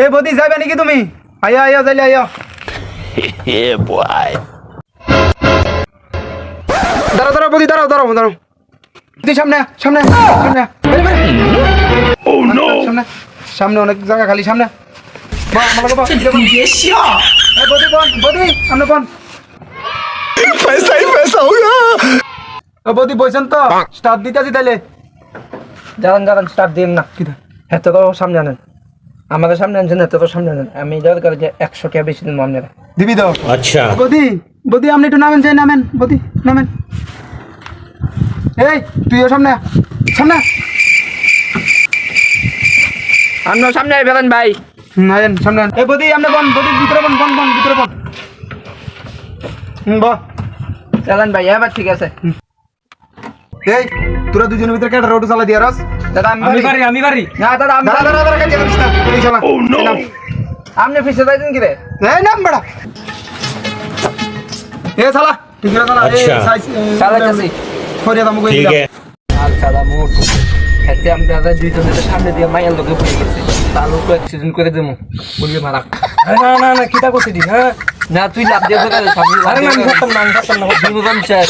এ বদি যাবে নাকি তুমি? আইয়া আইয়া যাইলে আইয়া। দাঁড়াও দাঁড়াও বদি, দাঁড়াও দাঁড়াও দাঁড়াও। তুই সামনে সামনে সামনে সামনে সামনে অনেক জায়গা খালি, সামনে বদি বন, বদি সামনে বন। पैसा ही पैसा होगा। বদি বইছেন তো? স্টার্ট দিতেছি তাইলে। দাঁড়ান স্টার্ট দিন না, এত তো সামনে আনেন, আমাদের সামনে আনছেন, এত তো সামনে আনেন। আমি দরকার যে 100 টাকা বেশি দিন আপনারা দিবি তো? अच्छा বদি বদি আপনি একটু নামেন, যাই নামেন বদি নামেন। এই তুইও সামনে সামনে। আপনার সামনে ফেলেন ভাই। আয়েন সামনে আন। এই বদি আপনি বন, বদি ভিতরে বন, বন বন ভিতরে বন। বাহ চালান ভাই, এবার ঠিক আছে। এই তোরা দুজনের ভিতরে কেটে রোড চালা দিয়া রাস। দাদা আমি পারি না দাদা, আমি দাঁড়া দাঁড়া দাঁড়া কাজে করিস না, এই শালা। Oh, no! এই নাম। আপনি পিছিয়ে যাইছেন কি রে? এই নাম বড়া। এ শালা ঠিক আছে শালা। এই আচ্ছা। সাইজ চালাইতেছি। ফরিয়া দাম কই ठीक দিলাম। है আচ্ছা দাদা মোট খেতে আমি দাদা দুইজনের সামনে দিয়ে মাইয়ার লোকে পড়ে গেছে, তাহলে তো অ্যাক্সিডেন্ট করে দেবো বলবি মারা। না কিতা করছিস? হ্যাঁ না তুই লাভ দিয়ে সামনে আরে না, আমি থাকতাম না, শেষ